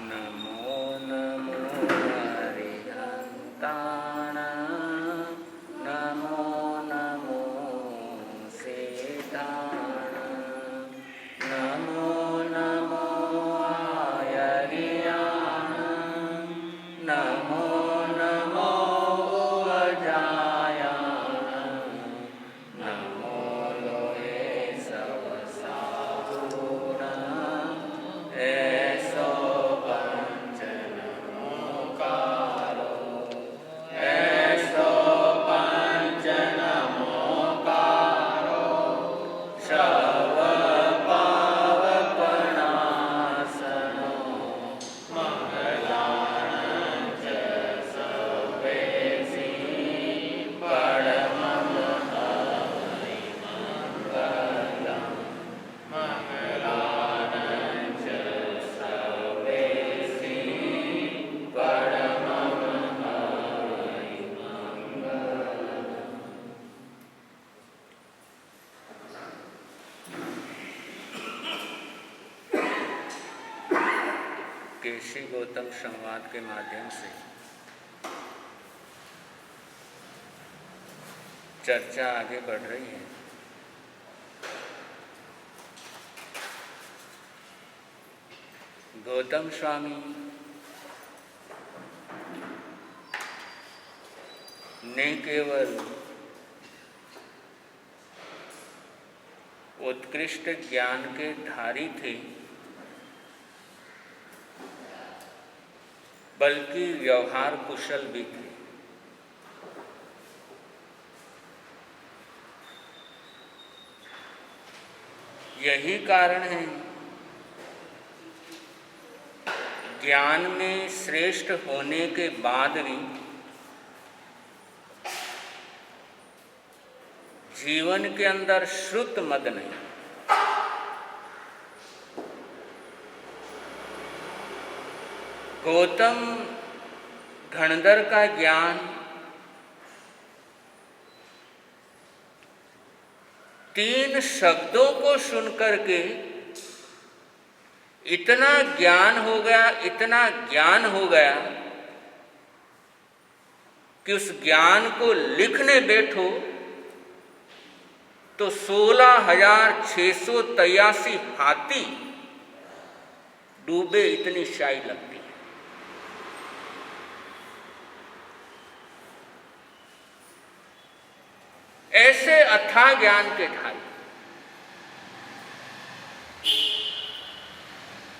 नमो नमो हरिहन्ताण नमो नमो सीताण नमो नमो आयर्याण नमो नमो अजायाण नमो लोये सब साधूण ऐसो पंचन मोकारो ऐसो पंचन मोकारो शव पावपनासनो मंगलानं च सर्वेषि परमं हरि मंगलम् मंगलानं च सर्वेषि परमं हरि मंगलम्। केशी गौतम संवाद के माध्यम से चर्चा आगे बढ़ रही है। गौतम स्वामी ने केवल उत्कृष्ट ज्ञान के धारी थे, बल्कि व्यवहार कुशल भी थे। यही कारण है ज्ञान में श्रेष्ठ होने के बाद भी जीवन के अंदर श्रुत मद नहीं। गौतम घनधर का ज्ञान तीन शब्दों को सुनकर के इतना ज्ञान हो गया कि उस ज्ञान को लिखने बैठो तो 16,683 हाथी डूबे इतनी शाई लगती है। ऐसे अथाह ज्ञान के धारी,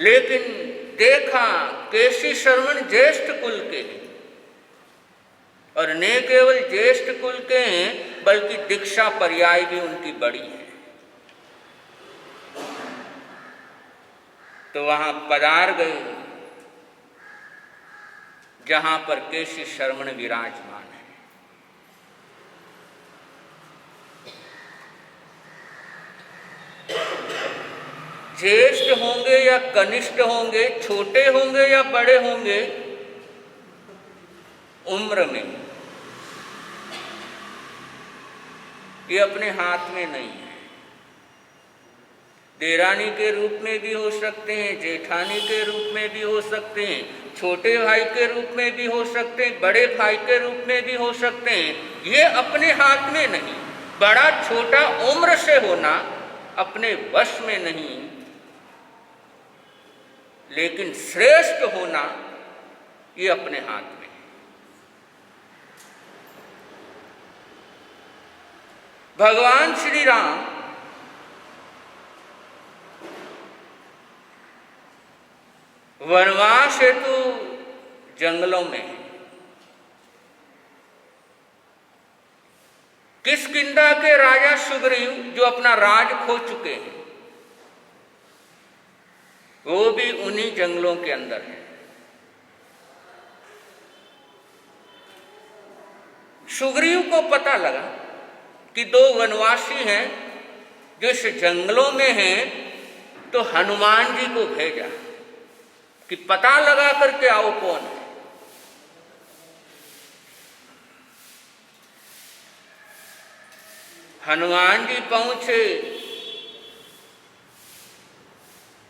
लेकिन देखा केशी श्रवण ज्येष्ठ कुल के हैं, और न केवल ज्येष्ठ कुल के हैं बल्कि दीक्षा पर्याय भी उनकी बड़ी है। तो वहां पधार गए जहां पर केशी श्रवण विराजमान है। ज्येष्ठ होंगे या कनिष्ठ होंगे, छोटे होंगे या बड़े होंगे, उम्र में ये अपने हाथ में नहीं है। देरानी के रूप में भी हो सकते हैं, जेठानी के रूप में भी हो सकते हैं, छोटे भाई के रूप में भी हो सकते हैं, बड़े भाई के रूप में भी हो सकते हैं। ये अपने हाथ में नहीं। बड़ा छोटा उम्र से होना अपने वश में नहीं, लेकिन श्रेष्ठ होना ये अपने हाथ में है। भगवान श्री राम वनवास हेतु जंगलों में है। किष्किंधा के राजा सुग्रीव जो अपना राज खो चुके हैं, वो भी उन्हीं जंगलों के अंदर है। सुग्रीव को पता लगा कि दो वनवासी हैं जो इस जंगलों में हैं, तो हनुमान जी को भेजा कि पता लगा करके आओ कौन है। हनुमान जी पहुंचे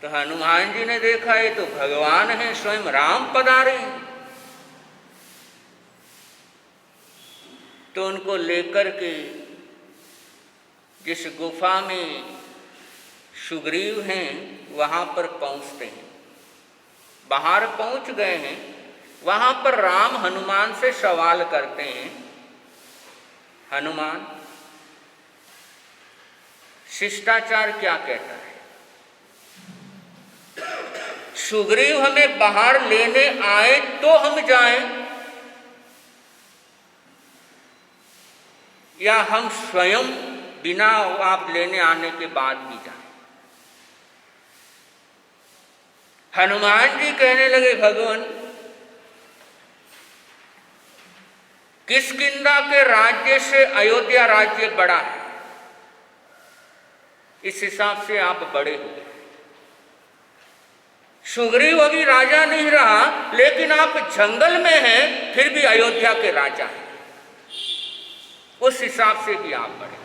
तो हनुमान जी ने देखा ये तो भगवान है, स्वयं राम पधारे हैं। तो उनको लेकर के जिस गुफा में सुग्रीव हैं वहाँ पर पहुँचते हैं। बाहर पहुँच गए हैं, वहाँ पर राम हनुमान से सवाल करते हैं, हनुमान शिष्टाचार क्या कहता है? सुग्रीव हमें बाहर लेने आए तो हम जाएं, या हम स्वयं बिना आप लेने आने के बाद भी जाएं? हनुमान जी कहने लगे, भगवान किष्किंधा के राज्य से अयोध्या राज्य बड़ा है, इस हिसाब से आप बड़े हो। सुग्रीव अभी राजा नहीं रहा, लेकिन आप जंगल में हैं, फिर भी अयोध्या के राजा हैं, उस हिसाब से भी आप बड़े।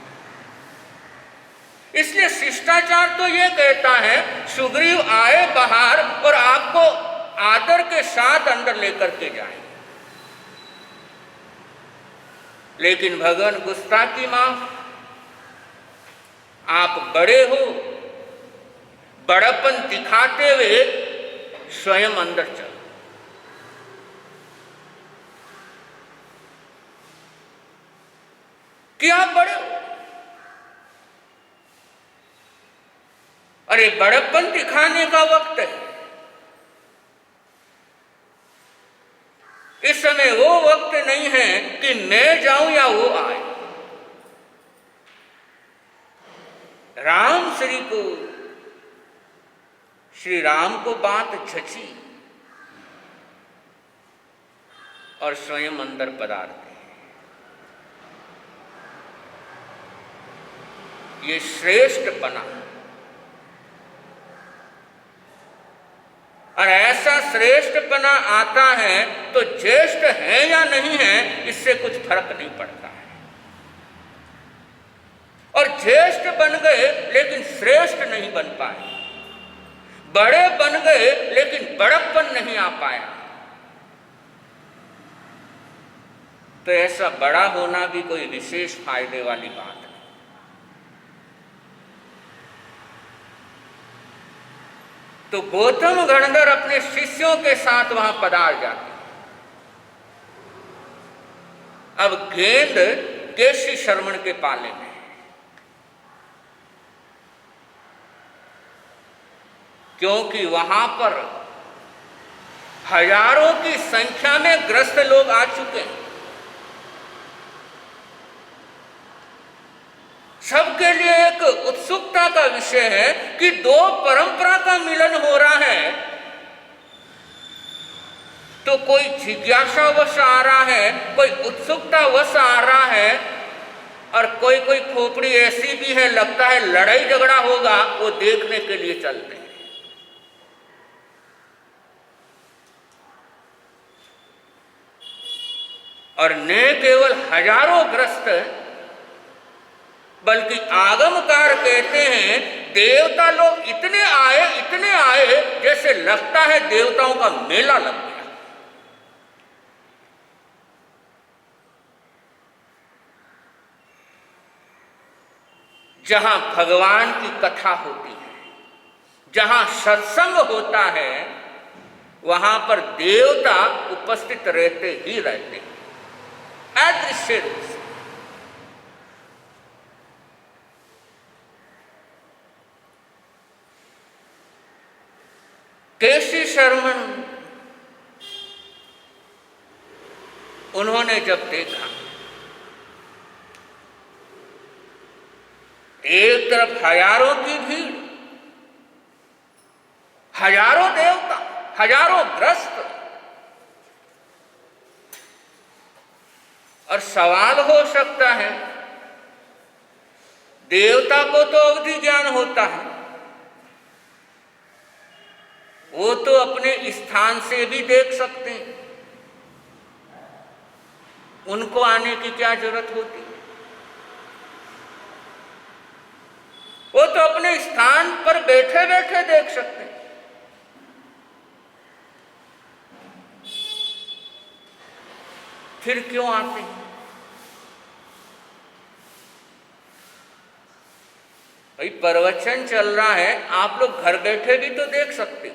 इसलिए शिष्टाचार तो ये कहता है सुग्रीव आए बाहर और आपको आदर के साथ अंदर लेकर के जाए। लेकिन भगवान गुस्ताखी माफ, आप बड़े हो, बड़प्पन दिखाते हुए स्वयं अंदर चलो। क्या आप बड़े हो? अरे बड़प्पन दिखाने का वक्त है, इस समय वो वक्त नहीं है कि मैं जाऊं या वो आए। राम श्री राम को बात झची और स्वयं अंदर पधारते। ये श्रेष्ठपना, और ऐसा श्रेष्ठपना आता है तो ज्येष्ठ है या नहीं है इससे कुछ फर्क नहीं पड़ता है। और ज्येष्ठ बन गए लेकिन श्रेष्ठ नहीं बन पाए, बड़े बन गए लेकिन बड़प्पन नहीं आ पाया। तो ऐसा बड़ा होना भी कोई विशेष फायदे वाली बात है। तो गौतम गणधर अपने शिष्यों के साथ वहां पधार जाते। अब गेंद केशी शर्मण के पाले में, क्योंकि वहां पर हजारों की संख्या में ग्रस्त लोग आ चुके हैं। सबके लिए एक उत्सुकता का विषय है कि दो परंपरा का मिलन हो रहा है। तो कोई जिज्ञासावश आ रहा है, कोई उत्सुकतावश आ रहा है, और कोई खोपड़ी ऐसी भी है लगता है लड़ाई झगड़ा होगा, वो देखने के लिए चलते हैं। और न केवल हजारों ग्रस्त, बल्कि आगमकार कहते हैं देवता लोग इतने आए जैसे लगता है देवताओं का मेला लग गया। जहां भगवान की कथा होती है, जहां सत्संग होता है, वहां पर देवता उपस्थित रहते ही रहते हैं, अदृश्य रूप से। केशी शर्मण उन्होंने जब देखा, एक तरफ हजारों की भीड़, हजारों देवता, हजारों ग्रस्त, और सवाल हो सकता है देवता को तो अवधि ज्ञान होता है, वो तो अपने स्थान से भी देख सकते हैं, उनको आने की क्या जरूरत होती है? वो तो अपने स्थान पर बैठे बैठे देख सकते हैं। फिर क्यों आते हैं? भाई प्रवचन चल रहा है, आप लोग घर बैठे भी तो देख सकते हो,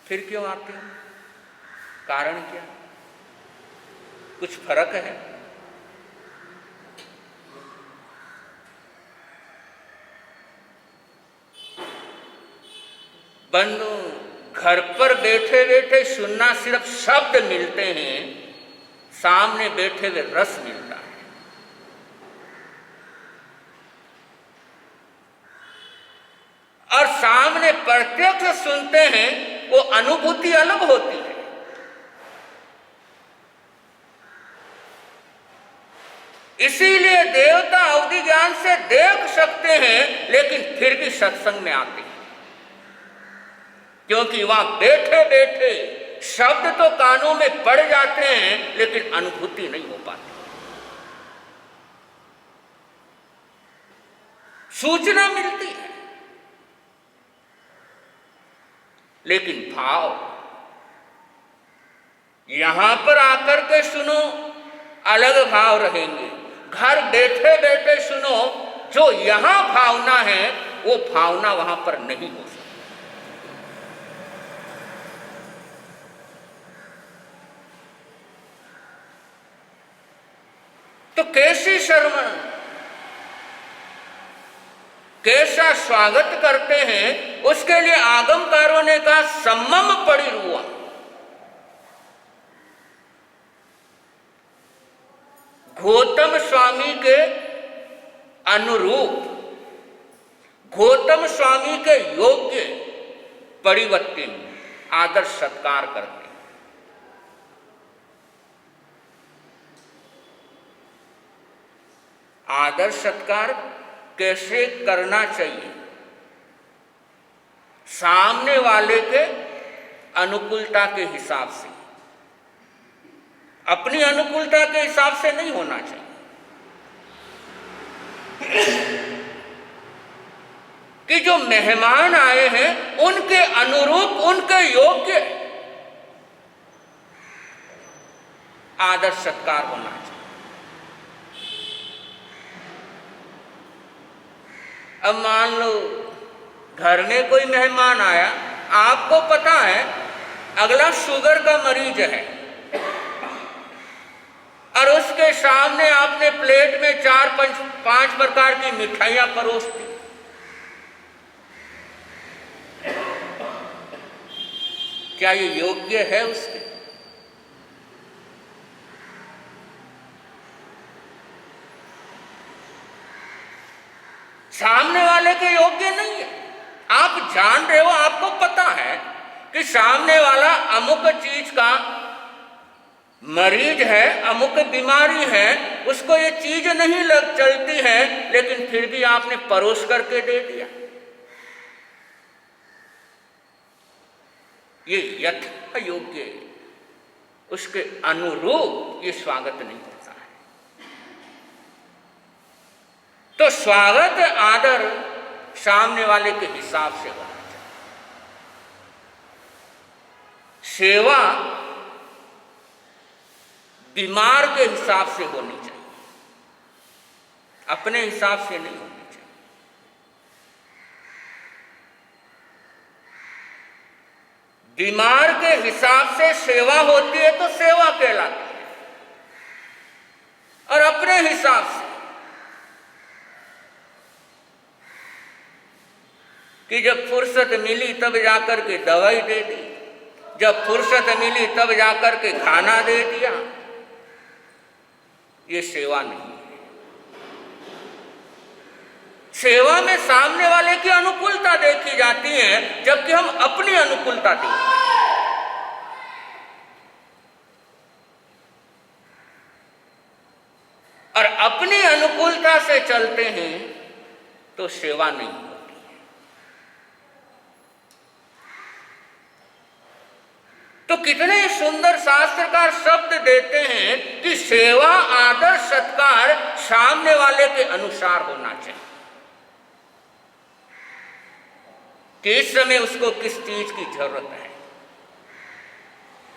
फिर क्यों आते हो? कारण क्या? कुछ फर्क है? बंधु, घर पर बैठे बैठे सुनना सिर्फ शब्द मिलते हैं, सामने बैठे हुए रस मिलता है। और सामने प्रत्यक्ष सुनते हैं, वो अनुभूति अलग होती है। इसीलिए देवता अवधि ज्ञान से देख सकते हैं, लेकिन फिर भी सत्संग में आते हैं, क्योंकि वहां बैठे बैठे शब्द तो कानों में पड़ जाते हैं, लेकिन अनुभूति नहीं हो पाती। सूचना मिलती है, लेकिन भाव यहां पर आकर के सुनो, अलग भाव रहेंगे। घर बैठे बैठे सुनो, जो यहां भावना है वो भावना वहां पर नहीं हो सकती। तो कैसी श्रवण, कैसा स्वागत करते हैं, उसके लिए आगमकारों ने कहा सम्मम पड़ी रुआ। गौतम स्वामी के अनुरूप, गौतम स्वामी के योग्य परिवर्तन आदर सत्कार करते हैं। आदर सत्कार कैसे करना चाहिए? सामने वाले के अनुकूलता के हिसाब से, अपनी अनुकूलता के हिसाब से नहीं होना चाहिए। कि जो मेहमान आए हैं उनके अनुरूप, उनके योग्य आदर सत्कार होना चाहिए। अब मान लो घर में कोई मेहमान आया, आपको पता है अगला शुगर का मरीज है, और उसके सामने आपने प्लेट में 4-5 प्रकार की मिठाइयां परोस दी। क्या ये योग्य है उसके? सामने वाले के योग्य नहीं है। आप जान रहे हो, आपको पता है कि सामने वाला अमुक चीज का मरीज है, अमुक बीमारी है, उसको ये चीज नहीं लग चलती है, लेकिन फिर भी आपने परोस करके दे दिया। ये यथा योग्य, उसके अनुरूप ये स्वागत नहीं होता है। तो स्वागत आदर सामने वाले के हिसाब से होना चाहिए। सेवा बीमार के हिसाब से होनी चाहिए, अपने हिसाब से नहीं होनी चाहिए। बीमार के हिसाब से सेवा होती है तो सेवा कहलाती है, और अपने हिसाब से कि जब फुर्सत मिली तब जाकर के दवाई दे दी, जब फुर्सत मिली तब जाकर के खाना दे दिया, ये सेवा नहीं है। सेवा में सामने वाले की अनुकूलता देखी जाती है, जबकि हम अपनी अनुकूलता देखते हैं। और अपनी अनुकूलता से चलते हैं तो सेवा नहीं होती है। तो कितने सुंदर शास्त्रकार शब्द देते हैं कि सेवा आदर सत्कार सामने वाले के अनुसार होना चाहिए, कि इस समय उसको किस चीज की जरूरत है।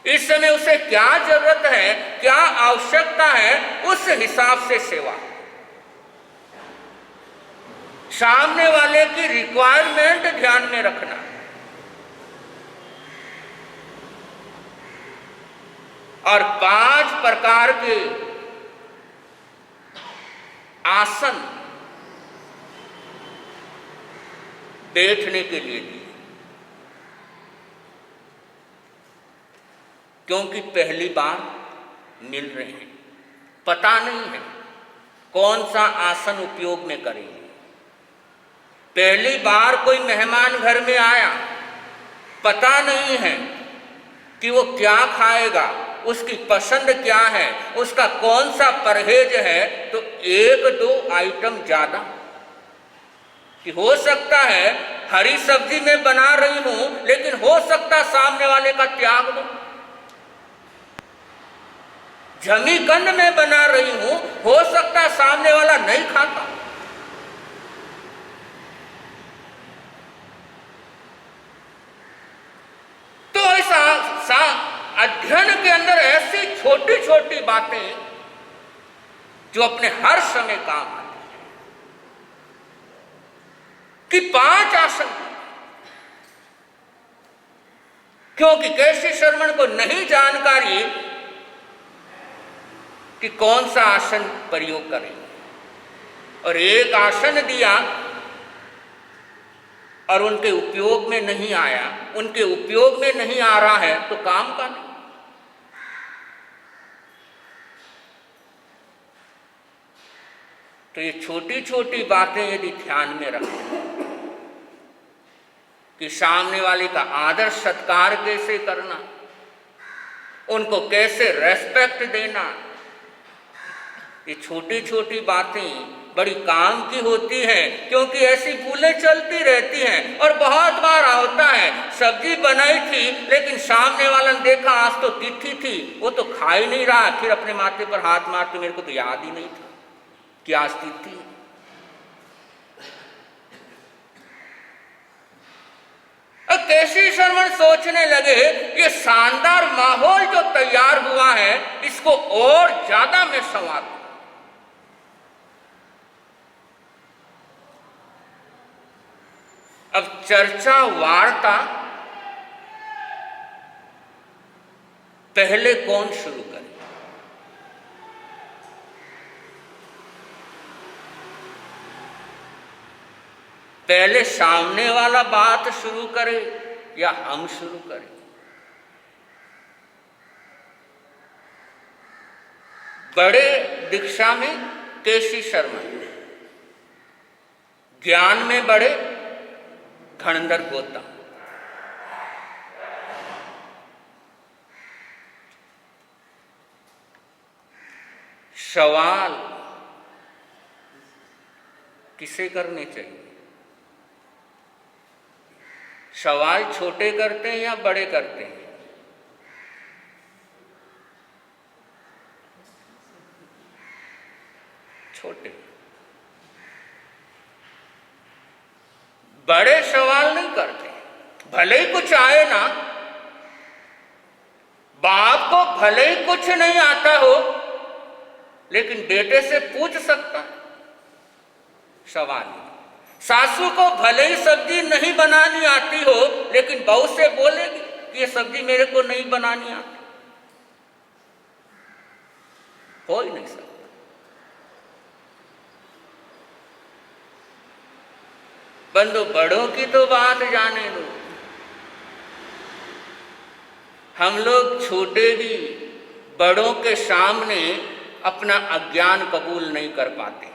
इस समय उसे क्या जरूरत है, क्या आवश्यकता है, उस हिसाब से सेवा। सामने वाले की रिक्वायरमेंट ध्यान में रखना। और 5 प्रकार के आसन बैठने के लिए दिए, क्योंकि पहली बार मिल रहे हैं, पता नहीं है कौन सा आसन उपयोग में करेंगे। पहली बार कोई मेहमान घर में आया, पता नहीं है कि वो क्या खाएगा, उसकी पसंद क्या है, उसका कौन सा परहेज है, तो 1-2 आइटम ज्यादा कि हो सकता है हरी सब्जी मैं बना रही हूं, लेकिन हो सकता सामने वाले का त्याग दो। जमी कंद में बना रही हूं, हो सकता सामने वाला नहीं खाता। तो ऐसा अध्ययन के अंदर ऐसी छोटी छोटी बातें जो अपने हर समय काम आती है कि 5 आसन, क्योंकि कैसे श्रवण को नहीं जानकारी कि कौन सा आसन प्रयोग करें, और एक आसन दिया और उनके उपयोग में नहीं आया, उनके उपयोग में नहीं आ रहा है, तो काम का नहीं। तो ये छोटी छोटी बातें यदि ध्यान में रखें कि सामने वाले का आदर सत्कार कैसे करना, उनको कैसे रेस्पेक्ट देना, ये छोटी छोटी बातें बड़ी काम की होती हैं, क्योंकि ऐसी भूलें चलती रहती हैं। और बहुत बार होता है सब्जी बनाई थी, लेकिन सामने वाला ने देखा आज तो तिथि थी, वो तो खा ही नहीं रहा, फिर अपने माथे पर हाथ मारते मेरे को तो याद ही नहीं था कि आज तिथि। अब कैसी श्रवण सोचने लगे ये शानदार माहौल जो तैयार हुआ है, इसको और ज्यादा मैं संवारूं। अब चर्चा वार्ता पहले कौन शुरू करे? पहले सामने वाला बात शुरू करे या हम शुरू करें? बड़े दीक्षा में केसी शर्मा, ज्ञान में बड़े धनंदर गौतम। सवाल किसे करने चाहिए? सवाल छोटे करते हैं या बड़े करते हैं? छोटे। बड़े सवाल नहीं करते, भले ही कुछ आए ना, बाप को भले ही कुछ नहीं आता हो, लेकिन बेटे से पूछ सकता है सवाल। सासू को भले ही सब्जी नहीं बनानी आती हो, लेकिन बहू से बोलेगी कि ये सब्जी मेरे को नहीं बनानी आती, हो ही नहीं सकता। बंदो बड़ों की तो बात जाने दो, हम लोग छोटे भी बड़ों के सामने अपना अज्ञान कबूल नहीं कर पाते।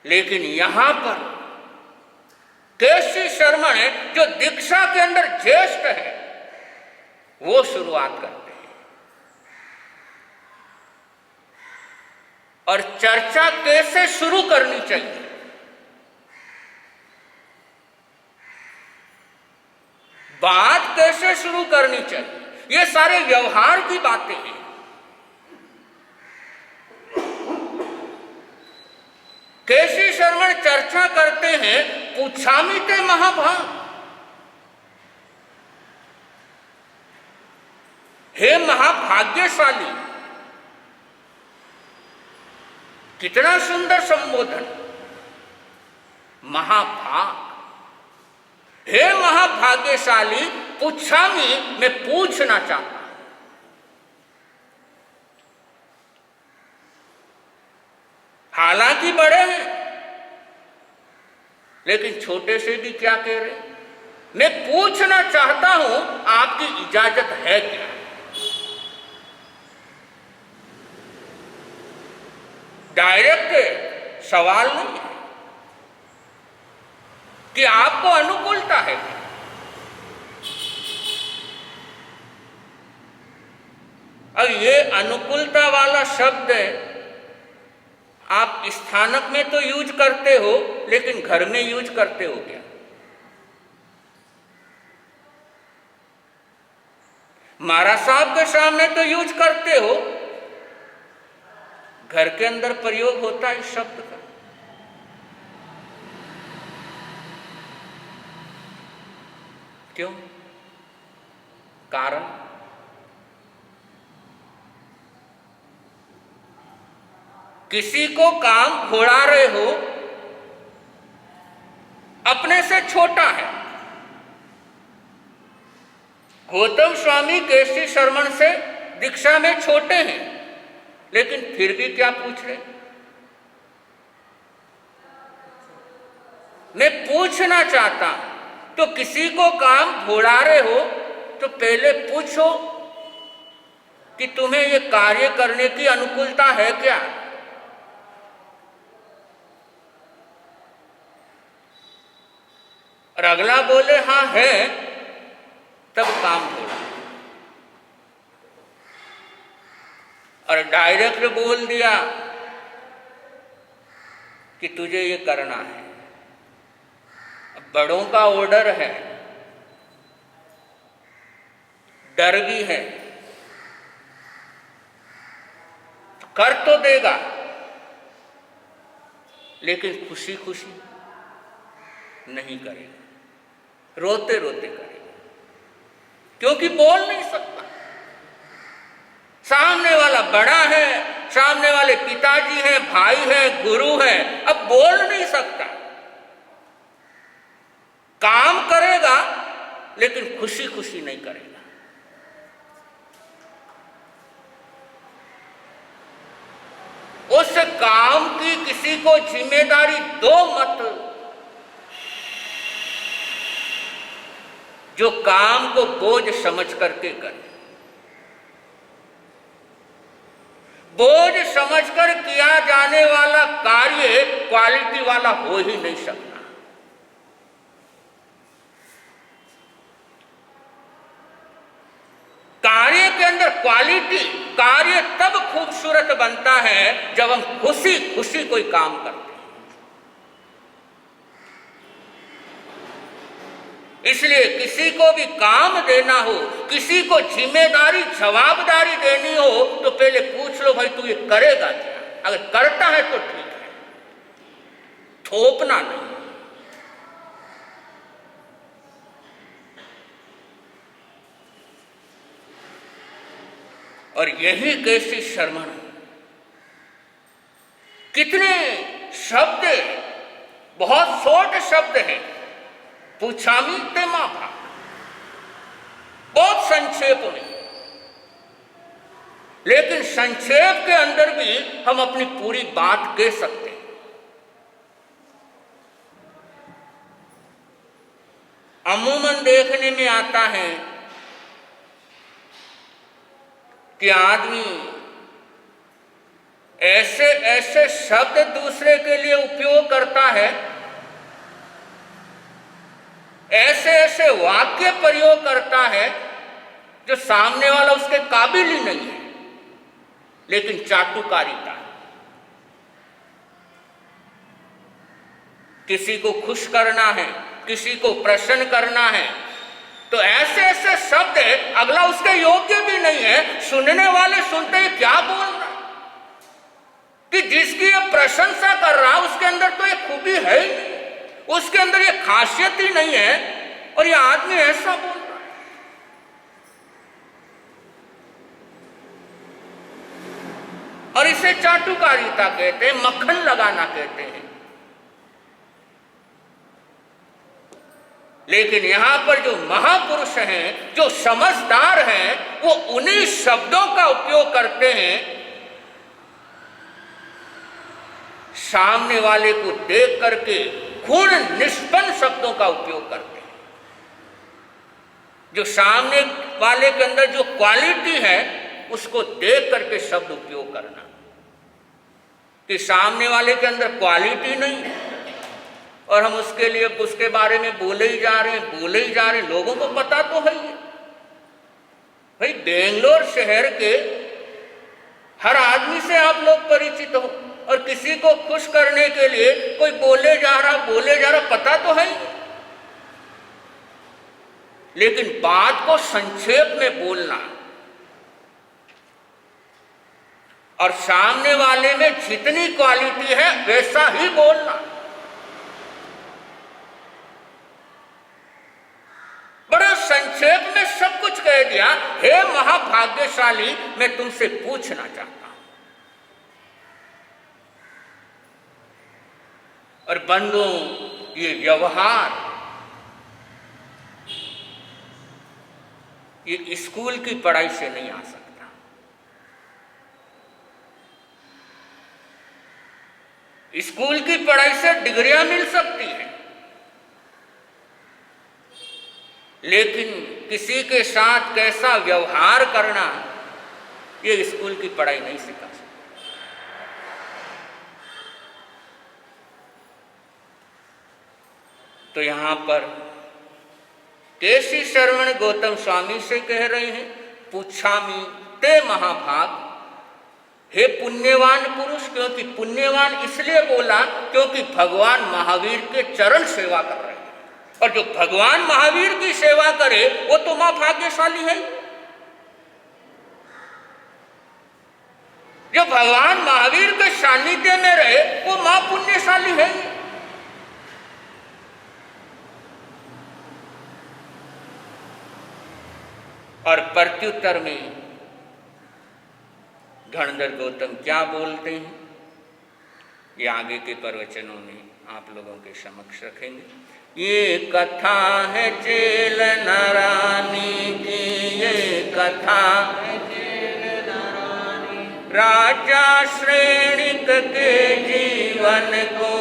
लेकिन यहां पर केसी शर्मा ने जो दीक्षा के अंदर ज्येष्ठ है, वो शुरुआत करते हैं और चर्चा कैसे शुरू करनी चाहिए, बात कैसे शुरू करनी चाहिए, ये सारे व्यवहार की बातें हैं। केसी शर्मा चर्चा करते हैं पूछामि ते महाभाग, हे महाभाग्यशाली। कितना सुंदर संबोधन, महाभाग। हे महाभाग्यशाली, पूछामि, मैं पूछना चाहता हूं। हालांकि बड़े हैं, लेकिन छोटे से भी क्या कह रहे, मैं पूछना चाहता हूं, आपकी इजाजत है क्या? डायरेक्ट सवाल नहीं है कि आपको अनुकूलता है क्या? अब ये अनुकूलता वाला शब्द आप स्थानक में तो यूज करते हो, लेकिन घर में यूज करते हो क्या? महाराज साहब के सामने तो यूज करते हो, घर के अंदर प्रयोग होता है इस शब्द का। क्यों? कारण किसी को काम घोड़ा रहे हो, अपने से छोटा है। गौतम स्वामी केशरी श्रवण से दीक्षा में छोटे हैं, लेकिन फिर भी क्या पूछ रहे? मैं पूछना चाहता हूं। तो किसी को काम घोड़ा रहे हो तो पहले पूछो कि तुम्हें ये कार्य करने की अनुकूलता है क्या? और अगला बोले हाँ है, तब काम घोड़ा। और डायरेक्ट बोल दिया कि तुझे ये करना है, बड़ों का ऑर्डर है, डर भी है, कर तो देगा, लेकिन खुशी खुशी नहीं करेगा, रोते रोते करेगा, क्योंकि बोल नहीं सकता। सामने वाला बड़ा है, सामने वाले पिताजी हैं, भाई हैं, गुरु हैं, अब बोल नहीं सकता। काम करेगा, लेकिन खुशी खुशी नहीं करेगा। उस काम की किसी को जिम्मेदारी दो मत, जो काम को बोझ समझ करके करे। बोझ समझकर किया जाने वाला कार्य क्वालिटी वाला हो ही नहीं सकता। कार्य के अंदर क्वालिटी, कार्य तब खूबसूरत बनता है जब हम खुशी खुशी कोई काम करते हैं। इसलिए किसी को भी काम देना हो, किसी को जिम्मेदारी जवाबदारी देनी हो, तो पहले पूछ लो भाई तू ये करेगा क्या? अगर करता है तो ठीक है, थोपना नहीं। और यही केशरी श्रवण, कितने शब्द, बहुत शॉर्ट शब्द हैं। पूछामि ते महाभाग, बहुत संक्षेप में, लेकिन संक्षेप के अंदर भी हम अपनी पूरी बात कह सकते हैं। अमूमन देखने में आता है कि आदमी ऐसे ऐसे शब्द दूसरे के लिए उपयोग करता है, ऐसे ऐसे वाक्य प्रयोग करता है जो सामने वाला उसके काबिल ही नहीं है, लेकिन चाटुकारिता। किसी को खुश करना है, किसी को प्रसन्न करना है, तो ऐसे ऐसे शब्द अगला उसके योग्य भी नहीं है। सुनने वाले सुनते हैं क्या बोल रहा, कि जिसकी ये प्रशंसा कर रहा उसके अंदर तो ये खूबी है ही नहीं, उसके अंदर ये खासियत ही नहीं है और ये आदमी ऐसा बोल रहा है। और इसे चाटुकारिता कहते हैं, मक्खन लगाना कहते हैं। लेकिन यहां पर जो महापुरुष हैं, जो समझदार हैं, वो उन्हीं शब्दों का उपयोग करते हैं, सामने वाले को देख करके गुण निष्पन्न शब्दों का उपयोग करते हैं। जो सामने वाले के अंदर जो क्वालिटी है उसको देख करके शब्द उपयोग करना, कि सामने वाले के अंदर क्वालिटी नहीं है और हम उसके लिए उसके बारे में बोले ही जा रहे हैं। लोगों को पता तो है ही। भाई बेंगलोर शहर के हर आदमी से आप लोग परिचित हो और किसी को खुश करने के लिए कोई बोले जा रहा पता तो है ही। लेकिन बात को संक्षेप में बोलना और सामने वाले में जितनी क्वालिटी है वैसा ही बोलना, बड़ा संक्षेप में सब कुछ कह दिया। हे महाभाग्यशाली, मैं तुमसे पूछना चाहता हूं। और बंधुओं, ये व्यवहार ये स्कूल की पढ़ाई से नहीं आ सकता। स्कूल की पढ़ाई से डिग्रियां मिल सकती हैं, लेकिन किसी के साथ कैसा व्यवहार करना ये स्कूल की पढ़ाई नहीं सिखा सकती। तो यहां पर केसी शरवण गौतम स्वामी से कह रहे हैं, पूछामी ते महाभाग, हे पुण्यवान पुरुष। क्योंकि पुण्यवान इसलिए बोला क्योंकि भगवान महावीर के चरण सेवा कर रहे हैं, और जो भगवान महावीर की सेवा करे वो तो मां भाग्यशाली है। जो भगवान महावीर के सानिध्य में रहे वो मां पुण्यशाली है। और प्रत्युत्तर में धनंजय गौतम क्या बोलते हैं, ये आगे के प्रवचनों में आप लोगों के समक्ष रखेंगे। ये कथा है चेल नारानी की, ये कथा है चेल नारानी, राजा श्रेणिक के जीवन को,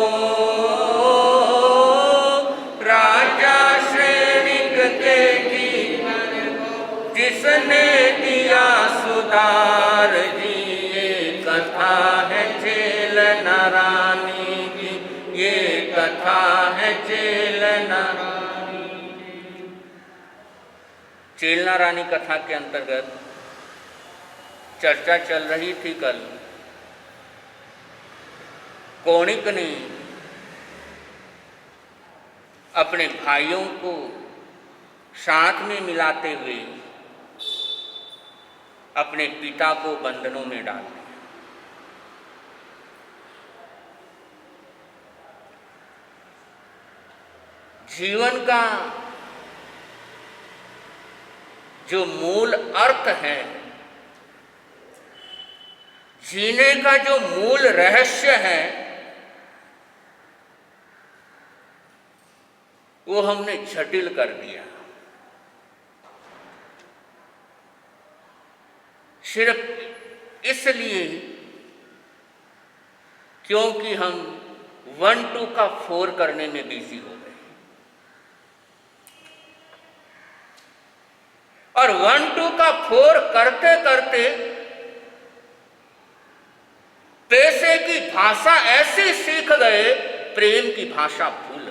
राजा श्रेणिक के जीवन को जिसने दिया सुधार जी। ये कथा है चेल नारानी की, ये कथा है चेल नारानी। चेल नारानी कथा के अंतर्गत चर्चा चल रही थी कल। कौणिक ने अपने भाइयों को साथ में मिलाते हुए अपने पिता को बंधनों में डाल दिया। जीवन का जो मूल अर्थ है, जीने का जो मूल रहस्य है, वो हमने जटिल कर दिया। सिर्फ इसलिए क्योंकि हम 1 2 का 4 करने में बिजी हो गए, और 1 2 का 4 करते करते पैसे की भाषा ऐसी सीख गए, प्रेम की भाषा भूल गए।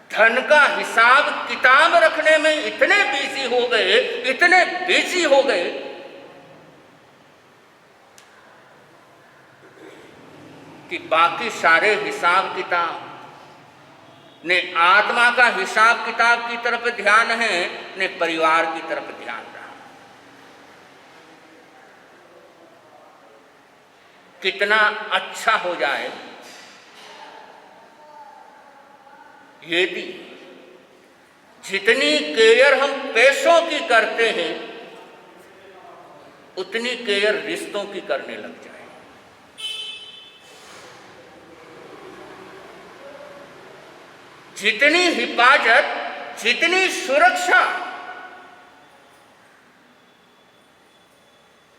धन का हिसाब किताब रखने में इतने बिजी हो गए, इतने बिजी हो गए कि बाकी सारे हिसाब किताब ने आत्मा का हिसाब किताब की तरफ ध्यान है, ने परिवार की तरफ ध्यान रहा। कितना अच्छा हो जाए, यदि जितनी केयर हम पैसों की करते हैं उतनी केयर रिश्तों की करने लग जाए। जितनी हिफाजत, जितनी सुरक्षा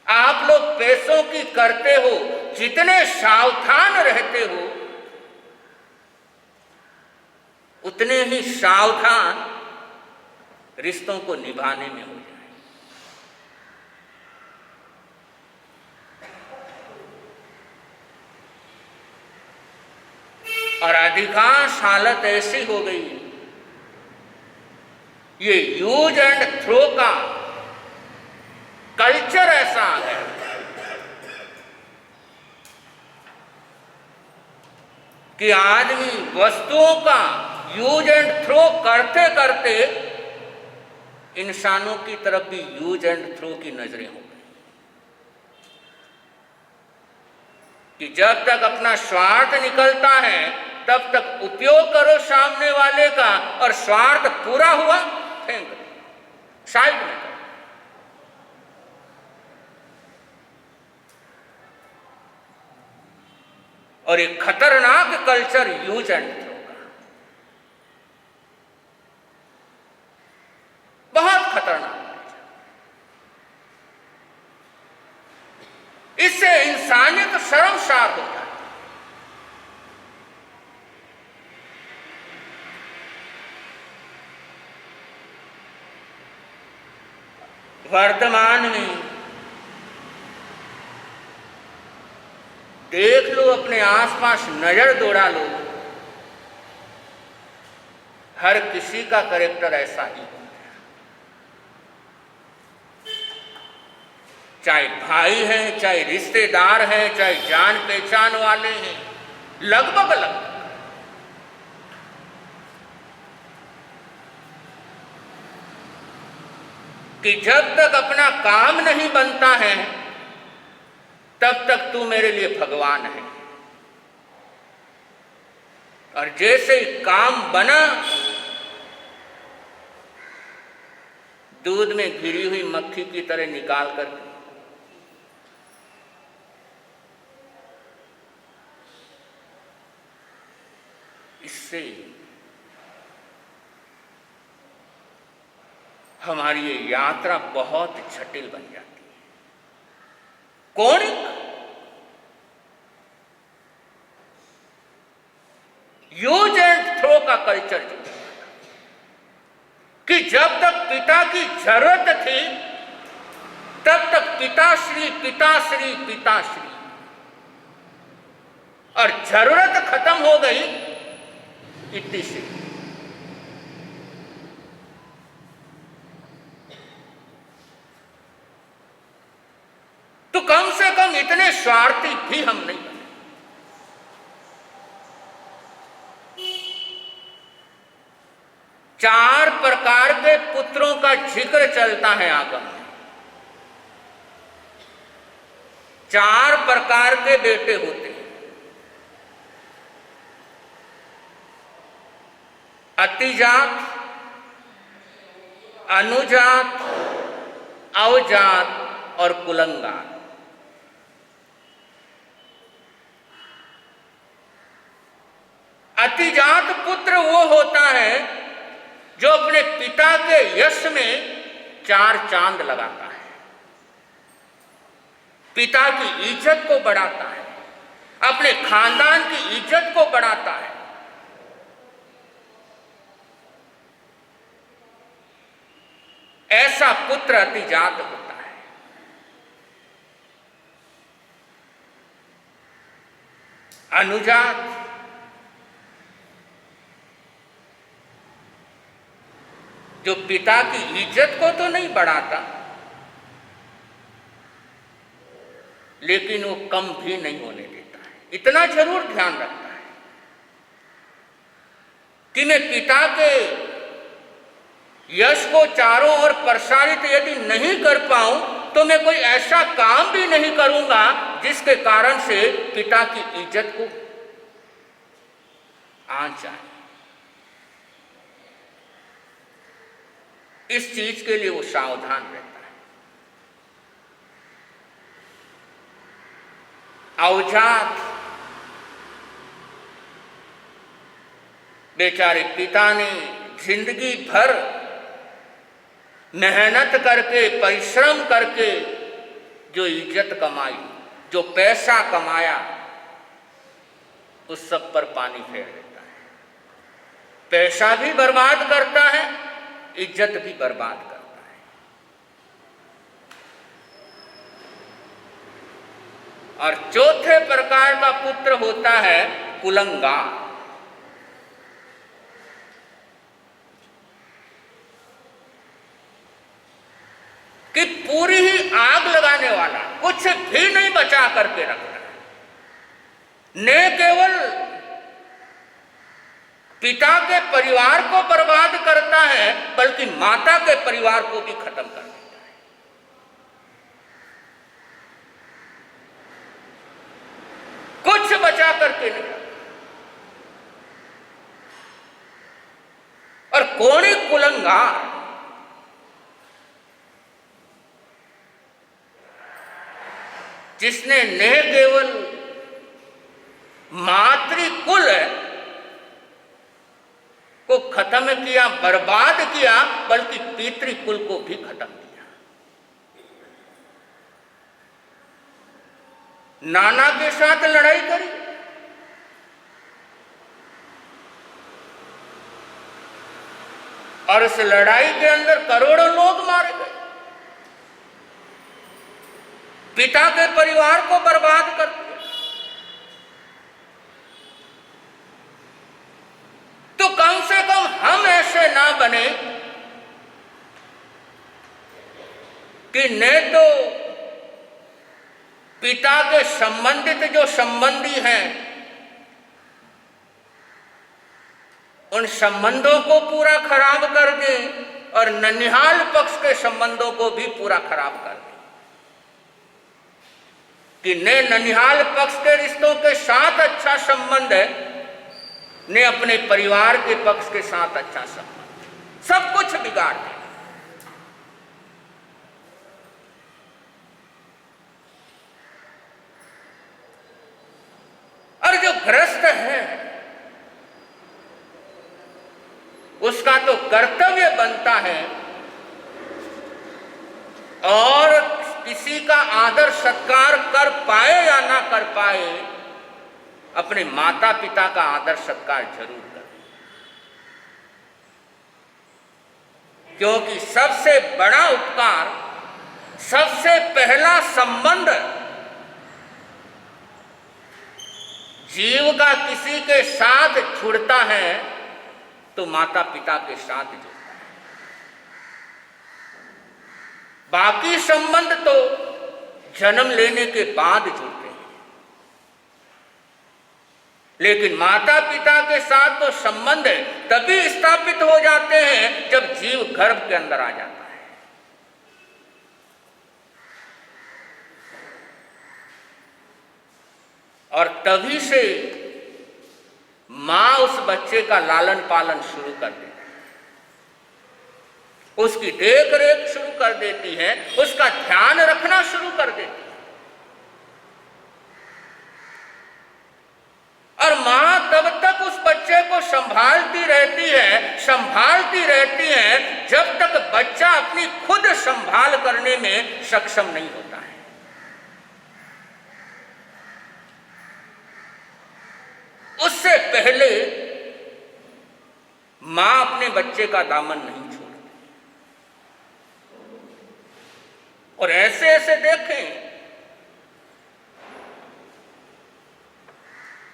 आप लोग पैसों की करते हो, जितने सावधान रहते हो, उतने ही सावधान रिश्तों को निभाने में हो जाए। और अधिकांश हालत ऐसी हो गई, ये यूज एंड थ्रो का कल्चर ऐसा आ गया कि आदमी वस्तुओं का यूज एंड थ्रो करते करते इंसानों की तरफ भी यूज एंड थ्रो की नजरें हो गई कि जब तक अपना स्वार्थ निकलता है तब तक उपयोग करो सामने वाले का, और स्वार्थ पूरा हुआ फेंक दो, साइड में करो। और एक खतरनाक कल्चर यूज एंड थ्रो का, बहुत खतरनाक कल्चर। इससे इंसानियत शर्मसार हो जाती है। वर्तमान में देख लो, अपने आसपास नजर दौड़ा लो, हर किसी का कैरेक्टर ऐसा ही है। चाहे भाई हैं, चाहे रिश्तेदार हैं, चाहे जान पहचान वाले हैं, लगभग कि जब तक अपना काम नहीं बनता है तब तक तू मेरे लिए भगवान है, और जैसे ही काम बना, दूध में घिरी हुई मक्खी की तरह निकाल कर इससे हमारी ये यात्रा बहुत जटिल बन जाती है। कौन यूज एंड थ्रो का कल्चर जो कि जब तक पिता की जरूरत थी तब तक पिताश्री पिताश्री पिताश्री, और जरूरत खत्म हो गई इतनी सी। तो कम से कम इतने स्वार्थी भी हम नहीं बने। चार प्रकार के पुत्रों का जिक्र चलता है आगम में। चार प्रकार के बेटे होते हैं। अतिजात, अनुजात, अवजात और कुलंगार। अतिजात पुत्र वो होता है जो अपने पिता के यश में चार चांद लगाता है, पिता की इज्जत को बढ़ाता है, अपने खानदान की इज्जत को बढ़ाता है। ऐसा पुत्र अतिजात होता है। अनुजात जो पिता की इज्जत को तो नहीं बढ़ाता, लेकिन वो कम भी नहीं होने देता है। इतना जरूर ध्यान रखता है कि मैं पिता के यश को चारों ओर प्रसारित यदि नहीं कर पाऊं तो मैं कोई ऐसा काम भी नहीं करूंगा जिसके कारण से पिता की इज्जत को आंच आए। इस चीज के लिए वो सावधान रहता है। अवजात बेचारे पिता ने जिंदगी भर मेहनत करके, परिश्रम करके जो इज्जत कमाई, जो पैसा कमाया, उस सब पर पानी फेर देता है। पैसा भी बर्बाद करता है, इज्जत भी बर्बाद करता है। और चौथे प्रकार का पुत्र होता है कुलंगार, कि पूरी ही आग लगाने वाला, कुछ भी नहीं बचा करके रखता है। न केवल पिता के परिवार को बर्बाद करता है, बल्कि माता के परिवार को भी खत्म कर देता है। कुछ बचा करके नहीं रखता। और कौन ही कुलंगार, जिसने न केवल मातृकुल को खत्म किया, बर्बाद किया, बल्कि पितृकुल को भी खत्म किया। नाना के साथ लड़ाई करी, और इस लड़ाई के अंदर करोड़ों लोग मारे गए। पिता के परिवार को बर्बाद कर दिया। तो कम से कम हम ऐसे ना बने कि न तो पिता के संबंधित जो संबंधी हैं, उन संबंधों को पूरा खराब कर दें, और ननिहाल पक्ष के संबंधों को भी पूरा खराब कर दें। कि ने ननिहाल पक्ष के रिश्तों के साथ अच्छा संबंध है, ने अपने परिवार के पक्ष के साथ अच्छा संबंध, सब कुछ बिगाड़ दे। और जो ग्रस्त है, उसका तो कर्तव्य बनता है, और किसी का आदर सत्कार कर पाए या ना कर पाए, अपने माता पिता का आदर सत्कार जरूर करें। क्योंकि सबसे बड़ा उपकार, सबसे पहला संबंध जीव का किसी के साथ जुड़ता है तो माता पिता के साथ जुड़ता है। बाकी संबंध तो जन्म लेने के बाद जुड़ते हैं, लेकिन माता पिता के साथ तो संबंध तभी स्थापित हो जाते हैं जब जीव गर्भ के अंदर आ जाता है। और तभी से मां उस बच्चे का लालन पालन शुरू कर देती है, उसकी देख रेख शुरू कर देती है, उसका ध्यान रखना शुरू कर देती है। और मां तब तक उस बच्चे को संभालती रहती है जब तक बच्चा अपनी खुद संभाल करने में सक्षम नहीं होता है। उससे पहले मां अपने बच्चे का दामन नहीं छोड़ती। और ऐसे ऐसे देखें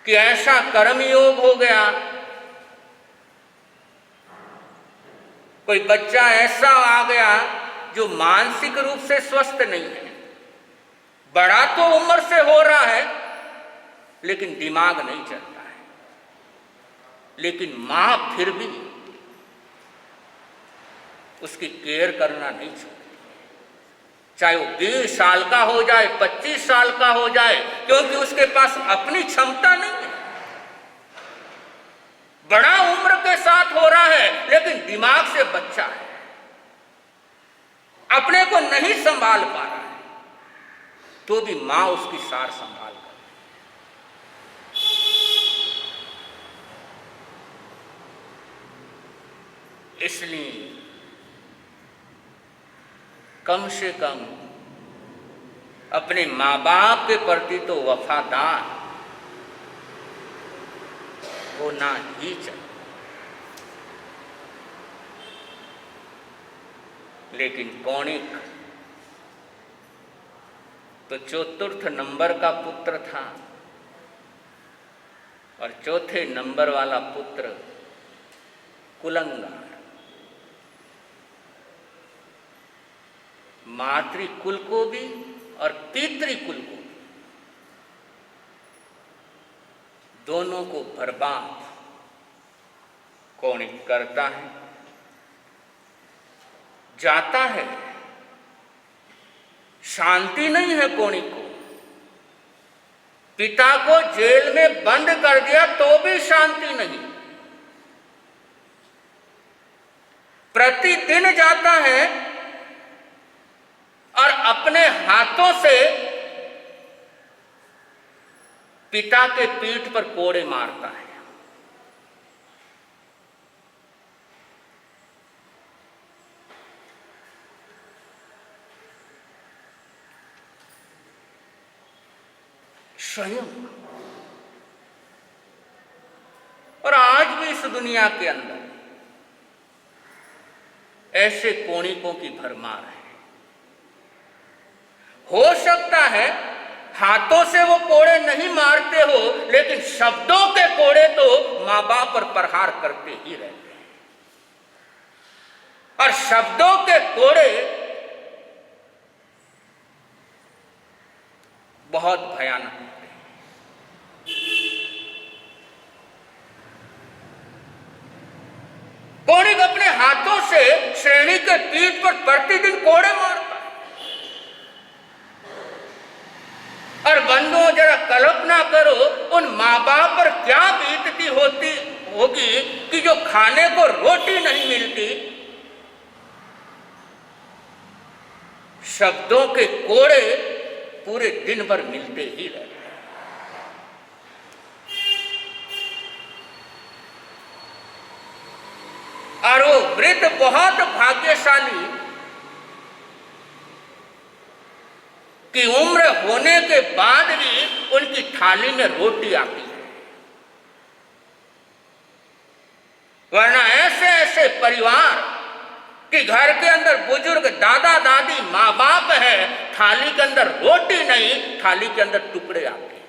कि ऐसा कर्मयोग हो गया, कोई बच्चा ऐसा आ गया जो मानसिक रूप से स्वस्थ नहीं है, बड़ा तो उम्र से हो रहा है लेकिन दिमाग नहीं चलता है, लेकिन मां फिर भी उसकी केयर करना नहीं छोड़ती, चाहे वो 20 साल का हो जाए, 25 साल का हो जाए, क्योंकि उसके पास अपनी क्षमता नहीं है। बड़ा उम्र के साथ हो रहा है लेकिन दिमाग से बच्चा है, अपने को नहीं संभाल पा रहा है, तो भी मां उसकी सार संभाल कर। इसलिए कम से कम अपने माँ बाप के प्रति तो वफादार होना ही चाहिए। लेकिन कौणिक तो चतुर्थ नंबर का पुत्र था और चौथे नंबर वाला पुत्र कुलंगार। मातृकुल को भी और पितृकुल को भी, दोनों को बर्बाद कौणिक करता है, जाता है। शांति नहीं है कौणिक को। पिता को जेल में बंद कर दिया तो भी शांति नहीं। प्रतिदिन जाता है और अपने हाथों से पिता के पीठ पर कोड़े मारता है। स्वयं। और आज भी इस दुनिया के अंदर ऐसे कौणिकों की भरमार है। हो सकता है हाथों से वो कोड़े नहीं मारते हो, लेकिन शब्दों के कोड़े तो मां बाप पर प्रहार करते ही रहते हैं। और शब्दों के कोड़े बहुत भयानक होते हैं। कौणिक अपने हाथों से श्रेणी के पीठ पर प्रतिदिन कोड़े मारता है। और बंधुओं, जरा कल्पना करो उन माँ बाप पर क्या बीतती होगी कि जो खाने को रोटी नहीं मिलती, शब्दों के कोड़े पूरे दिन भर मिलते ही रहते हैं। और वो वृद्ध बहुत भाग्यशाली कि उम्र होने के बाद भी उनकी थाली में रोटी आती है। वरना ऐसे ऐसे परिवार कि घर के अंदर बुजुर्ग दादा दादी माँ बाप है, थाली के अंदर रोटी नहीं, थाली के अंदर टुकड़े आते हैं।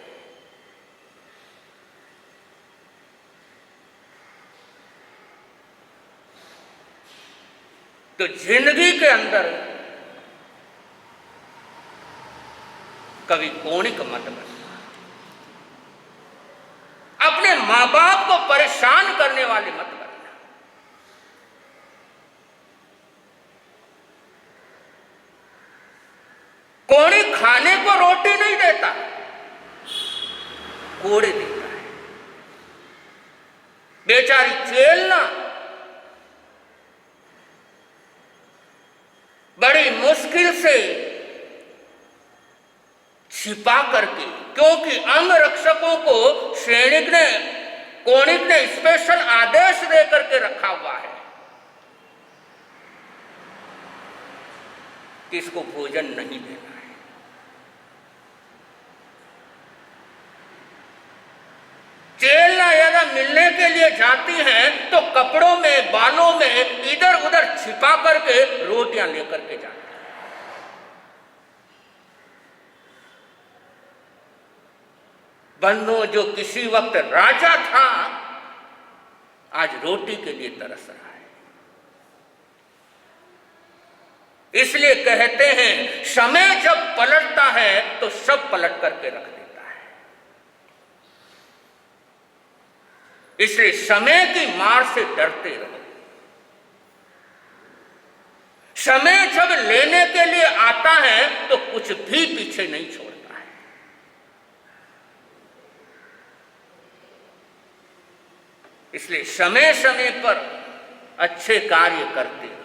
तो जिंदगी के अंदर कभी कौणिक मत बनना। अपने माँ बाप को परेशान करने वाले मत बनना। कौणिक खाने को रोटी नहीं देता, कोड़े देता है। बेचारी चेलना बड़ी मुश्किल से छिपा करके, क्योंकि अंगरक्षकों को कौणिक ने स्पेशल आदेश दे करके रखा हुआ है कि इसको भोजन नहीं देना है। चेलना यदि मिलने के लिए जाती हैं तो कपड़ों में, बालों में इधर उधर छिपा करके रोटियां लेकर के जाती। बंधु, जो किसी वक्त राजा था आज रोटी के लिए तरस रहा है। इसलिए कहते हैं समय जब पलटता है तो सब पलट करके रख देता है। इसलिए समय की मार से डरते रहो। समय जब लेने के लिए आता है तो कुछ भी पीछे नहीं छोड़ता है। इसलिए समय समय पर अच्छे कार्य करते हैं।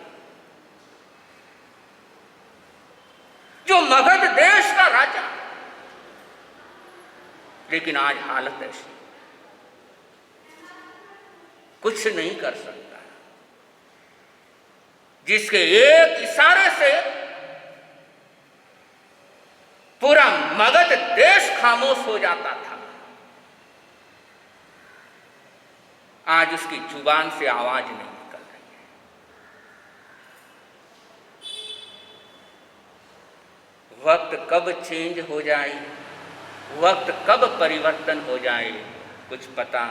जो मगध देश का राजा, लेकिन आज हालत ऐसी, कुछ नहीं कर सकता। जिसके एक इशारे से पूरा मगध देश खामोश हो जाता था, आज उसकी जुबान से आवाज नहीं निकल रही है। वक्त कब चेंज हो जाए, वक्त कब परिवर्तन हो जाए, कुछ पता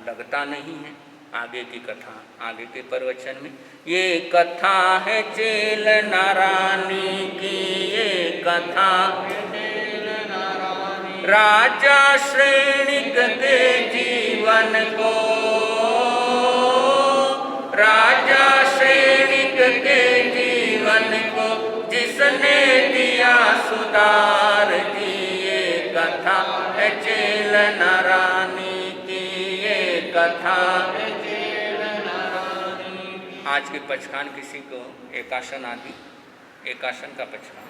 लगता नहीं है। आगे की कथा, आगे के प्रवचन में, ये कथा है चेल नारानी की, ये कथा राजा श्रेणिक के जीवन को, राजा श्रेणिक के जीवन को जिसने दिया सुधार जी, ये कथा है चेल नारानी की, ये कथा। आज के पचखान किसी को एकासन आदि, एकासन का पचखान,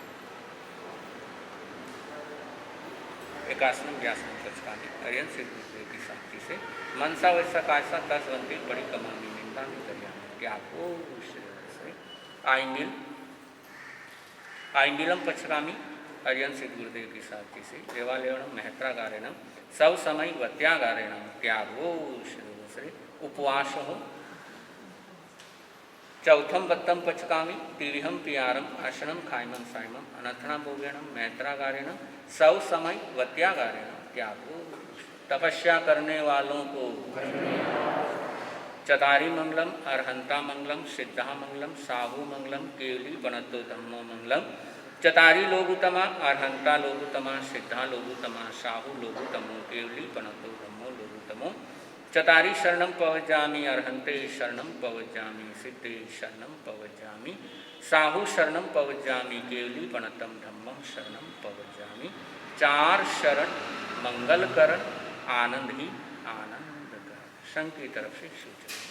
एकासन व्यासन पचखानी अरियन सिद्ध की शक्ति से मनसा वैसा कायसा 10 बंदी बड़ी कमानी निंदा नहीं करिया क्या हो आइंडिलम पचकामी अरियन सिद्ध गुरुदेव की शक्ति से देवालयणम महत्रागारेणम सब समय वत्यागारेणम त्यागो श्री उपवास हो। चौथम बत्तम पचकामी तीढ़म पियारम आसनम खायमम सायमम अनथना भोगेणम मैत्रागारेणम सब समय वत्यागारेणम त्यागो। तपस्या करने वालों को चतारी मंगलम अरहंता मंगलम सिद्धा मंगलम साहू मंगलम केवली बनतो धम्मो मंगलम। चतारी लोगुतमा अरहंता लोगुतमा सिद्धा लोगुतमा साहू लोगुतमो केवली बनतो धम्मो लोगुतमो। चतारी शरणम पवज्जामि अरहंते शरणम पवज्जामि सिद्धे शरणम पवज्जामि साहू शरणम पवज्जामि केवली पणतम धम्मम शरणम पवज्जामि। 4 शरण मंगल करण आनंद ही आनंद कर। संघ की तरफ से सूचना।